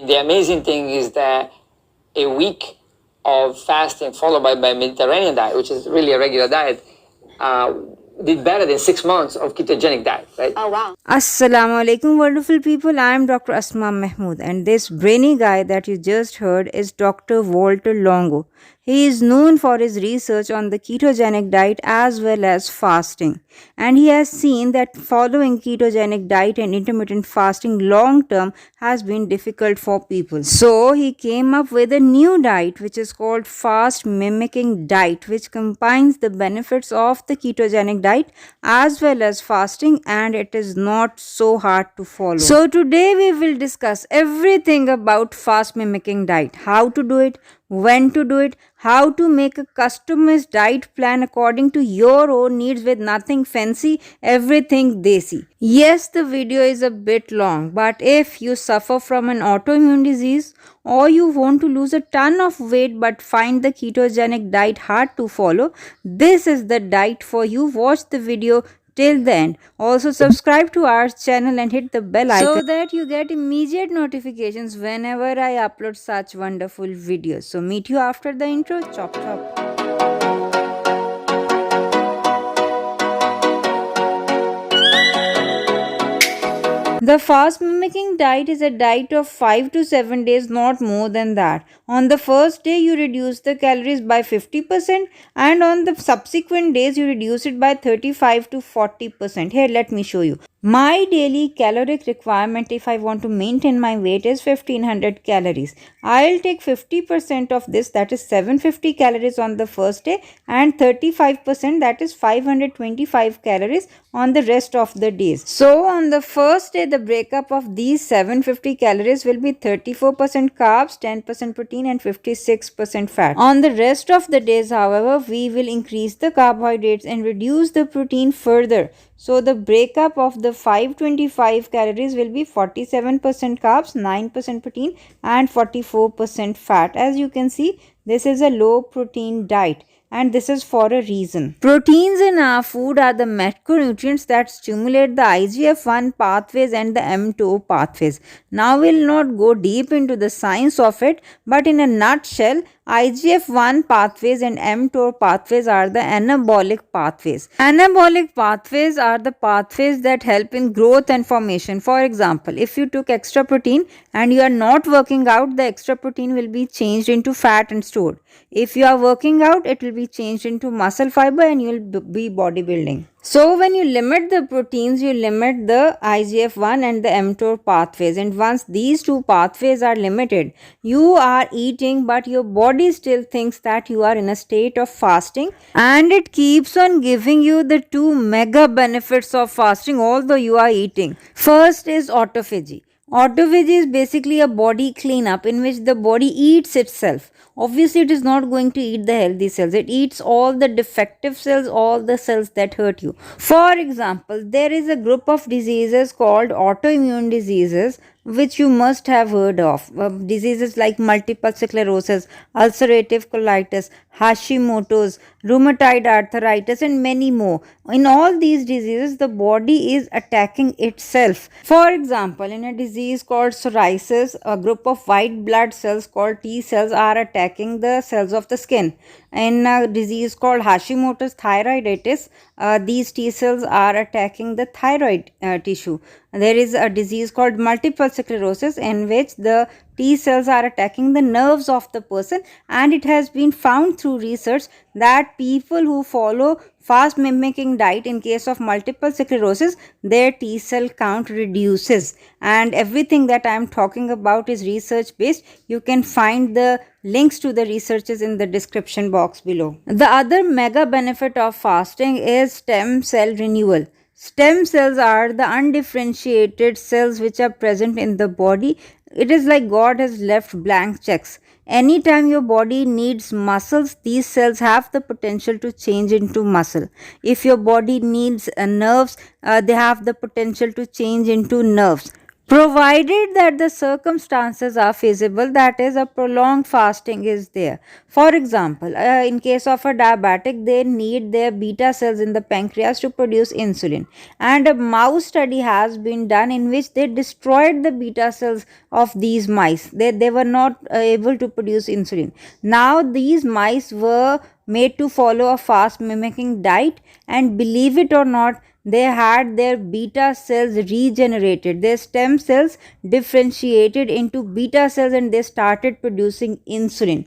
The amazing thing is that a week of fasting followed by Mediterranean diet, which is really a regular diet, did better than 6 months of ketogenic diet, right? Oh wow. Assalamu alaikum, wonderful people. I am Dr. Asma Mahmood, and this brainy guy that you just heard is Dr. Walter Longo. He is known for his research on the ketogenic diet as well as fasting, and he has seen that following ketogenic diet and intermittent fasting long term has been difficult for people. So he came up with a new diet which is called fast mimicking diet, which combines the benefits of the ketogenic diet as well as fasting, and it is not so hard to follow. So today we will discuss everything about fast mimicking diet, how to do it, when to do it, how to make a customized diet plan according to your own needs with nothing fancy, everything desi. Yes, the video is a bit long, but if you suffer from an autoimmune disease or you want to lose a ton of weight but find the ketogenic diet hard to follow, this is the diet for you. Watch the video till the end. Also subscribe to our channel and hit the bell icon so that you get immediate notifications whenever I upload such wonderful videos. So meet you after the intro. Chop chop. The fast mimicking diet is a diet of 5 to 7 days, not more than that. On the first day, you reduce the calories by 50%, and on the subsequent days, you reduce it by 35 to 40%. Here, let me show you. My daily caloric requirement if I want to maintain my weight is 1500 calories. I'll take 50% of this, that is 750 calories on the first day, and 35%, that is 525 calories on the rest of the days. So on the first day, the breakup of these 750 calories will be 34% carbs, 10% protein and 56% fat. On the rest of the days, however, we will increase the carbohydrates and reduce the protein further. So the breakup of the 525 calories will be 47% carbs, 9% protein and 44% fat. As you can see, this is a low protein diet, and this is for a reason. Proteins in our food are the macronutrients that stimulate the IGF-1 pathways and the mTOR pathways. Now we'll not go deep into the science of it, but in a nutshell, IGF-1 pathways and mTOR pathways are the anabolic pathways. Anabolic pathways are the pathways that help in growth and formation. For example, if you took extra protein and you are not working out, the extra protein will be changed into fat and stored. If you are working out, it will be changed into muscle fiber and you will be bodybuilding. So when you limit the proteins, you limit the IGF-1 and the mTOR pathways, and once these two pathways are limited, you are eating but your body still thinks that you are in a state of fasting, and it keeps on giving you the two mega benefits of fasting although you are eating. First is autophagy. Autophagy is basically a body cleanup in which the body eats itself. Obviously, it is not going to eat the healthy cells. It eats all the defective cells, all the cells that hurt you. For example, there is a group of diseases called autoimmune diseases which you must have heard of. Diseases like multiple sclerosis, ulcerative colitis, Hashimoto's, rheumatoid arthritis, and many more. In all these diseases, the body is attacking itself. For example, in a disease called psoriasis, a group of white blood cells called T cells are attacking the cells of the skin. In a disease called Hashimoto's thyroiditis, these T cells are attacking the thyroid tissue. There is a disease called multiple sclerosis in which the T cells are attacking the nerves of the person, and it has been found through research that people who follow fast mimicking diet in case of multiple sclerosis, their T cell count reduces. And everything that I am talking about is research based. You can find the links to the researches in the description box below. The other mega benefit of fasting is stem cell renewal. Stem cells are the undifferentiated cells which are present in the body. It is like God has left blank checks. Anytime your body needs muscles, these cells have the potential to change into muscle. If your body needs nerves, they have the potential to change into nerves. provided that the circumstances are feasible, that is, a prolonged fasting is there. For example, in case of a diabetic, they need their beta cells in the pancreas to produce insulin, and a mouse study has been done in which they destroyed the beta cells of these mice. They were not able to produce insulin. Now these mice were made to follow a fast mimicking diet, and believe it or not, they had their beta cells regenerated, their stem cells differentiated into beta cells, and they started producing insulin.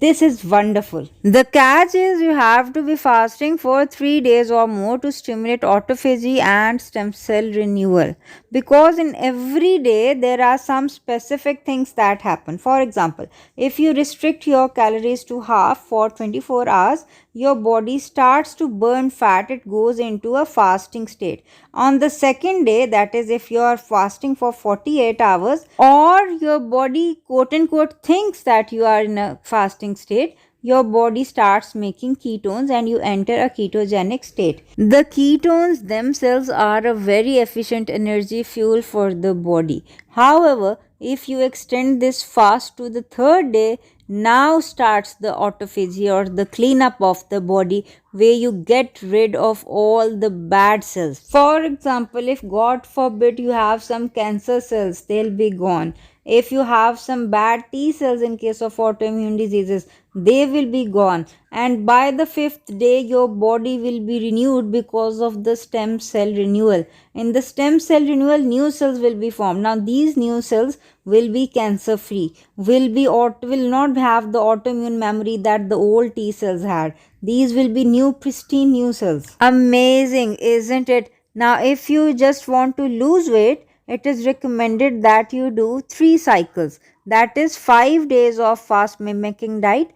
This is wonderful. The catch is you have to be fasting for 3 days or more to stimulate autophagy and stem cell renewal, because in every day there are some specific things that happen. For example, if you restrict your calories to half for 24 hours, your body starts to burn fat. It goes into a fasting state. On the second day, that is, if you are fasting for 48 hours, or your body quote unquote thinks that you are in a fasting state, your body starts making ketones and you enter a ketogenic state. The ketones themselves are a very efficient energy fuel for the body. However, if you extend this fast to the third day, now starts the autophagy or the cleanup of the body, where you get rid of all the bad cells. For example, if God forbid you have some cancer cells, they'll be gone. If you have some bad T cells in case of autoimmune diseases, they will be gone. And by the fifth day, your body will be renewed because of the stem cell renewal. In the stem cell renewal, new cells will be formed. Now these new cells will be cancer free, will not have the autoimmune memory that the old T cells had. These will be new, pristine new cells. Amazing, isn't it? Now if you just want to lose weight, it is recommended that you do 3 cycles, that is 5 days of fast mimicking diet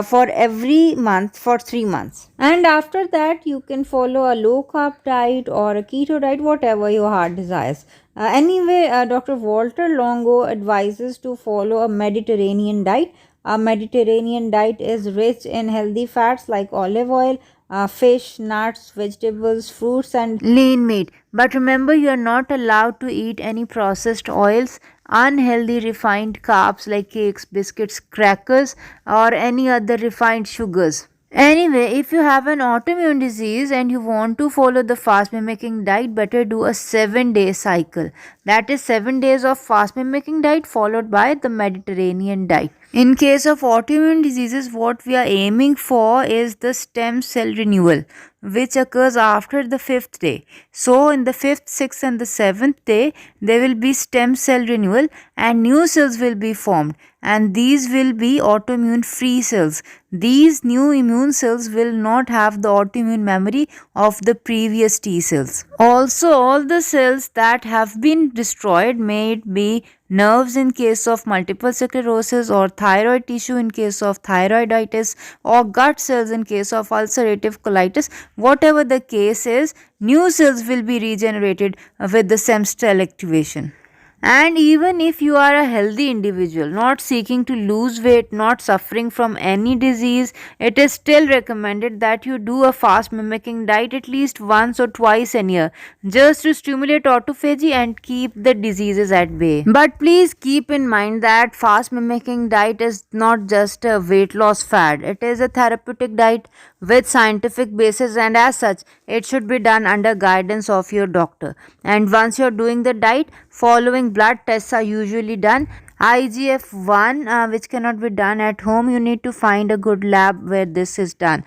for every month for 3 months, and after that you can follow a low carb diet or a keto diet, whatever your heart desires. Dr. Walter Longo advises to follow a Mediterranean diet. A Mediterranean diet is rich in healthy fats like olive oil, fish, nuts, vegetables, fruits, and lean meat. But remember, you are not allowed to eat any processed oils, unhealthy refined carbs like cakes, biscuits, crackers, or any other refined sugars. Anyway, if you have an autoimmune disease and you want to follow the fast mimicking diet, better do a 7-day cycle. That is 7 days of fast mimicking diet followed by the Mediterranean diet. In case of autoimmune diseases, what we are aiming for is the stem cell renewal, which occurs after the 5th day. So in the 5th, 6th and the 7th day, there will be stem cell renewal and new cells will be formed, and these will be autoimmune free cells. These new immune cells will not have the autoimmune memory of the previous T cells. Also, all the cells that have been destroyed, may it be nerves in case of multiple sclerosis, or thyroid tissue in case of thyroiditis, or gut cells in case of ulcerative colitis, whatever the case is, new cells will be regenerated with the stem cell activation. And even if you are a healthy individual, not seeking to lose weight, not suffering from any disease, it is still recommended that you do a fast mimicking diet at least once or twice a year, just to stimulate autophagy and keep the diseases at bay. But please keep in mind that fast mimicking diet is not just a weight loss fad. It is a therapeutic diet with scientific basis, and as such, it should be done under guidance of your doctor. And once you're doing the diet, following blood tests are usually done. IGF-1, which cannot be done at home, you need to find a good lab where this is done.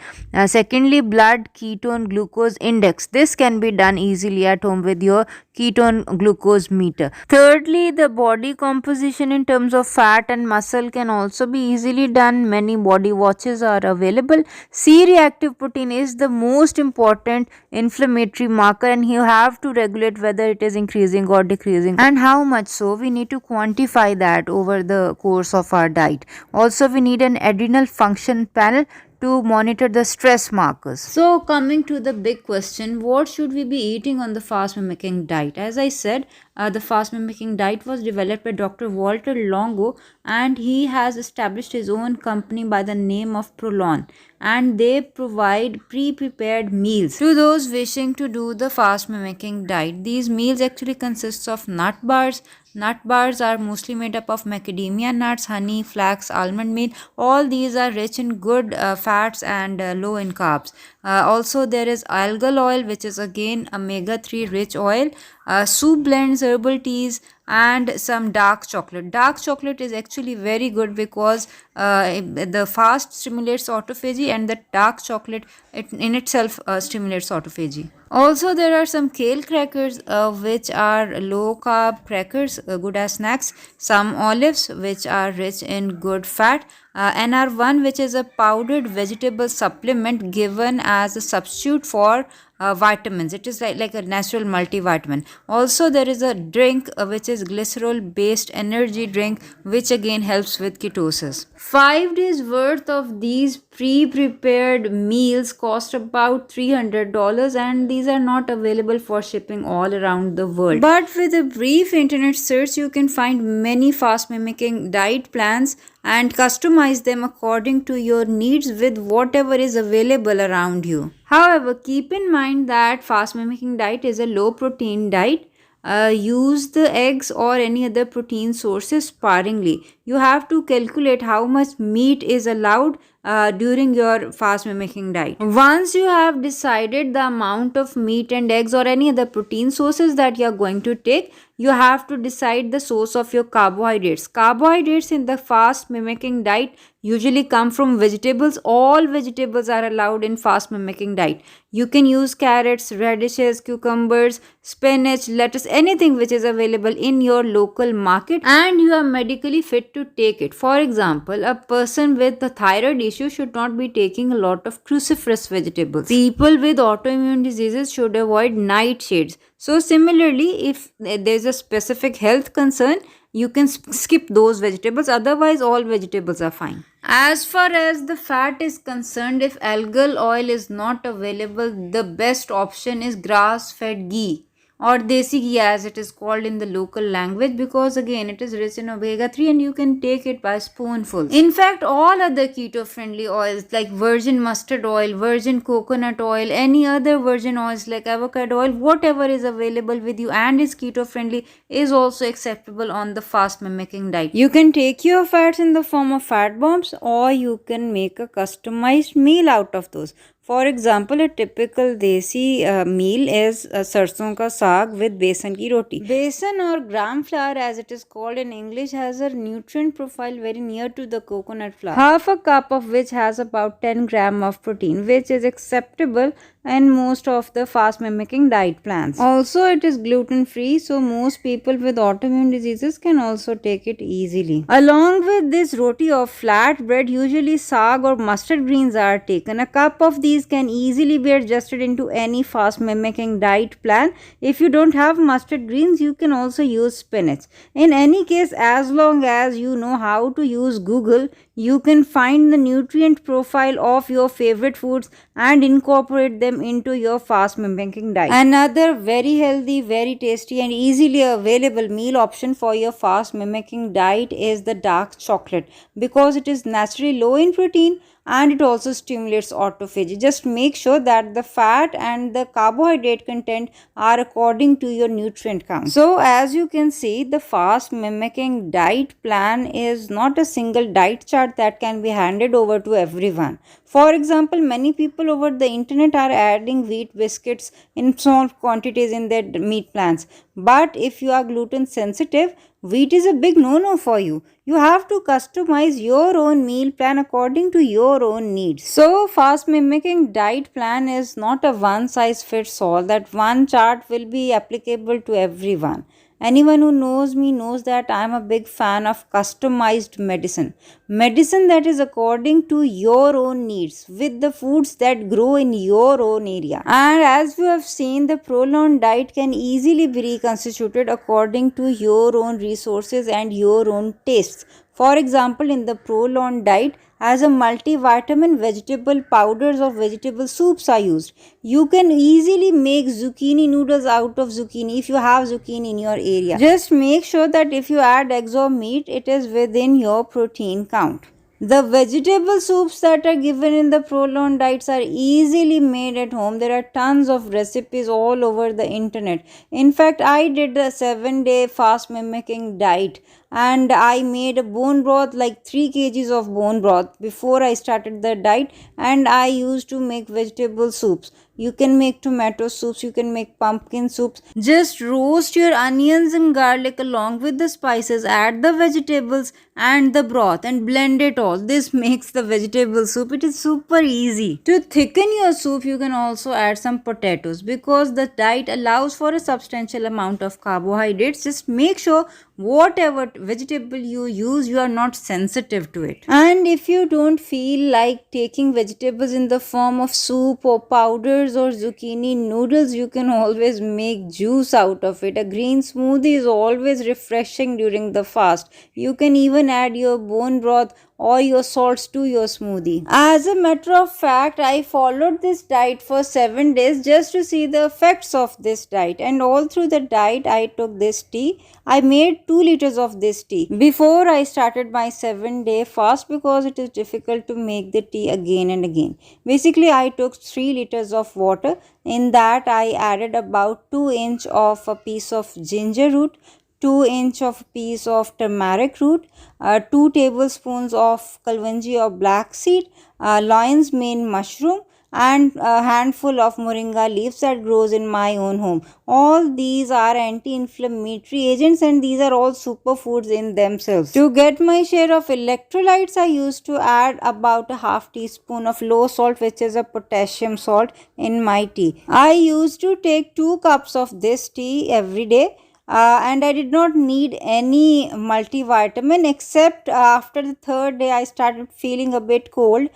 Secondly, blood ketone glucose index. This can be done easily at home with your ketone glucose meter. Thirdly, the body composition in terms of fat and muscle can also be easily done. Many body watches are available. C-reactive protein is the most important inflammatory marker, and you have to regulate whether it is increasing or decreasing, and how much so. We need to quantify that over the course of our diet. Also, we need an adrenal function panel to monitor the stress markers. So, coming to the big question, what should we be eating on the fast mimicking diet? As I said, The fast mimicking diet was developed by Dr. Walter Longo, and he has established his own company by the name of Prolon, and they provide pre-prepared meals to those wishing to do the fast mimicking diet. These meals actually consists of nut bars. Nut bars are mostly made up of macadamia nuts, honey, flax, almond meal. All these are rich in good fats and low in carbs. Also, there is algal oil, which is again omega 3 rich oil, soup blends, herbal teas, and some dark chocolate. Dark chocolate is actually very good because the fast stimulates autophagy, and the dark chocolate in itself stimulates autophagy. Also, there are some kale crackers, which are low carb crackers, good as snacks. Some olives, which are rich in good fat. NR1, which is a powdered vegetable supplement given as a substitute for vitamins. It is like a natural multivitamin. Also, there is a drink which is glycerol based energy drink, which again helps with ketosis. 5 days worth of these pre-prepared meals cost about $300, and these are not available for shipping all around the world. But with a brief internet search, you can find many fast mimicking diet plans and customize them according to your needs with whatever is available around you. However, keep in mind that fast mimicking diet is a low protein diet. Use the eggs or any other protein sources sparingly. You have to calculate how much meat is allowed during your fast mimicking diet. Once you have decided the amount of meat and eggs or any other protein sources that you are going to take, you have to decide the source of your carbohydrates. Carbohydrates in the fast mimicking diet usually come from vegetables. All vegetables are allowed in fast mimicking diet. You can use carrots, radishes, cucumbers, spinach, lettuce, anything which is available in your local market, and you are medically fit to take it. For example, a person with a thyroid issue should not be taking a lot of cruciferous vegetables. People with autoimmune diseases should avoid nightshades. So similarly, if there's a specific health concern, you can skip those vegetables. Otherwise, all vegetables are fine. As far as the fat is concerned, if algal oil is not available, the best option is grass-fed ghee, or desi ghee as it is called in the local language, because again it is rich in omega 3 and you can take it by spoonfuls. In fact, all other keto friendly oils like virgin mustard oil, virgin coconut oil, any other virgin oils like avocado oil, whatever is available with you and is keto friendly is also acceptable on the fast mimicking diet. You can take your fats in the form of fat bombs, or you can make a customized meal out of those. For example, a typical desi meal is sarson ka saag with besan ki roti. Besan or gram flour as it is called in English has a nutrient profile very near to the coconut flour. Half a cup of which has about 10 gram of protein, which is acceptable in most of the fast mimicking diet plans. Also, it is gluten free, so most people with autoimmune diseases can also take it easily. Along with this roti or flat bread, usually saag or mustard greens are taken. A cup of these can easily be adjusted into any fast mimicking diet plan. If you don't have mustard greens, you can also use spinach. In any case, as long as you know how to use Google, you can find the nutrient profile of your favorite foods and incorporate them into your fast mimicking diet. Another very healthy, very tasty and easily available meal option for your fast mimicking diet is the dark chocolate, because it is naturally low in protein and it also stimulates autophagy. Just make sure that the fat and the carbohydrate content are according to your nutrient count. So as you can see, the fast mimicking diet plan is not a single diet chart that can be handed over to everyone. For example, many people over the internet are adding wheat biscuits in small quantities in their meat plans. But if you are gluten sensitive, wheat is a big no-no for you. You have to customize your own meal plan according to your own needs. So, fast mimicking diet plan is not a one-size-fits-all, that one chart will be applicable to everyone. Anyone who knows me knows that I am a big fan of customized medicine. Medicine that is according to your own needs with the foods that grow in your own area. And as you have seen, the prolonged diet can easily be reconstituted according to your own resources and your own tastes. For example, in the prolonged diet, as a multivitamin. Vegetable powders or vegetable soups are used. You can easily make zucchini noodles out of zucchini if you have zucchini in your area. Just make sure that if you add eggs or meat, it is within your protein count. The vegetable soups that are given in the Prolon diets are easily made at home. There are tons of recipes all over the internet. In fact, I did a 7-day fast mimicking diet and I made a bone broth, like 3 kgs of bone broth before I started the diet, and I used to make vegetable soups. You can make tomato soups, you can make pumpkin soups. Just roast your onions and garlic along with the spices, add the vegetables and the broth and blend it all. This makes the vegetable soup. It is super easy. To thicken your soup, you can also add some potatoes because the diet allows for a substantial amount of carbohydrates. Just make sure whatever vegetable you use, you are not sensitive to it. And if you don't feel like taking vegetables in the form of soup or powders or zucchini noodles, you can always make juice out of it. A green smoothie is always refreshing during the fast. You can even add your bone broth or your salts to your smoothie. As a matter of fact, I followed this diet for 7 days just to see the effects of this diet, and all through the diet I took this tea. I made 2 liters of this tea before I started my 7-day fast because it is difficult to make the tea again and again. Basically, I took 3 liters of water. In that, I added about 2 inch of a piece of ginger root, 2 inch of piece of turmeric root, 2 tablespoons of kalwanji or black seed, lion's mane mushroom, and a handful of moringa leaves that grows in my own home. All these are anti-inflammatory agents and these are all superfoods in themselves. To get my share of electrolytes, I used to add about a half teaspoon of low salt, which is a potassium salt, in my tea. I used to take 2 cups of this tea every day. And I did not need any multivitamin, except after the 3rd day I started feeling a bit cold,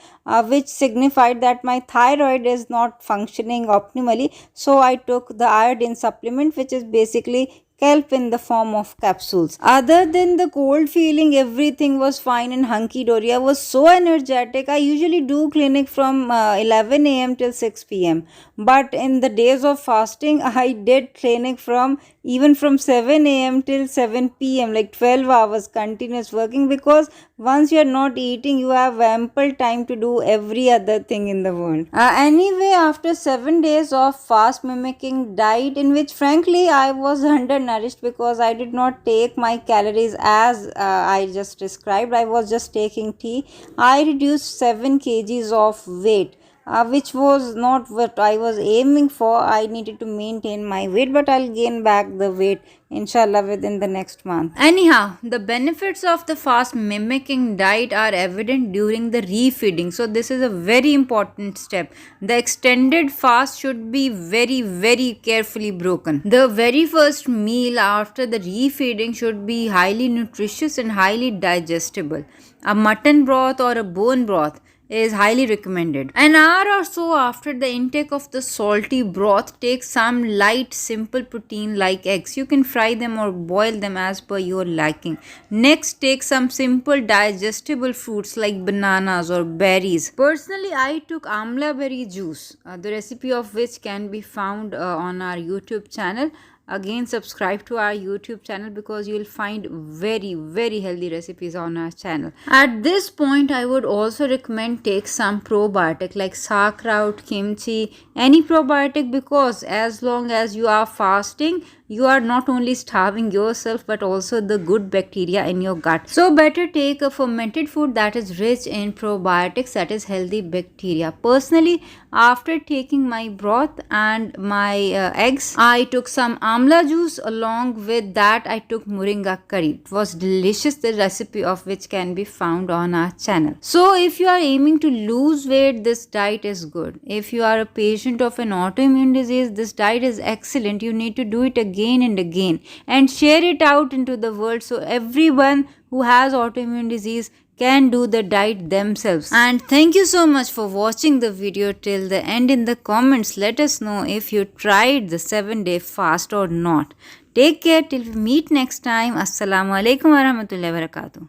which signified that my thyroid is not functioning optimally. So I took the iodine supplement, which is basically kelp in the form of capsules. Other than the cold feeling, everything was fine and hunky-dory. I was so energetic. I usually do clinic from 11 a.m. till 6 p.m. But in the days of fasting, I did clinic from 7 a.m. till 7 p.m. like 12 hours continuous working, because once you are not eating, you have ample time to do every other thing in the world. Anyway, after 7 days of fast mimicking diet, in which frankly I was undernourished because I did not take my calories as I just described, I was just taking tea, I reduced 7 kgs of weight. Which was not what I was aiming for. I needed to maintain my weight, but I'll gain back the weight inshallah within the next month. Anyhow, the benefits of the fast mimicking diet are evident during the refeeding. So this is a very important step. The extended fast should be very carefully broken. The very first meal after the refeeding should be highly nutritious and highly digestible. A mutton broth or a bone broth is highly recommended. An hour or so after the intake of the salty broth, take some light simple protein like eggs. You can fry them or boil them as per your liking. Next, take some simple digestible fruits like bananas or berries. Personally, I took amla berry juice, the recipe of which can be found on our YouTube channel. Again, subscribe to our YouTube channel because you will find very healthy recipes on our channel. At this point, I would also recommend take some probiotic like sauerkraut, kimchi, any probiotic, because as long as you are fasting, you are not only starving yourself but also the good bacteria in your gut. So better take a fermented food that is rich in probiotics, that is healthy bacteria. Personally, after taking my broth and my eggs, I took some amla juice. Along with that, I took moringa curry. It was delicious, the recipe of which can be found on our channel. So if you are aiming to lose weight, this diet is good. If you are a patient of an autoimmune disease, this diet is excellent. You need to do it again and again and share it out into the world so everyone who has autoimmune disease can do the diet themselves. And thank you so much for watching the video till the end. In the comments, let us know if you tried the 7-day fast or not. Take care till we meet next time. Assalamu alaikum warahmatullahi wabarakatuh.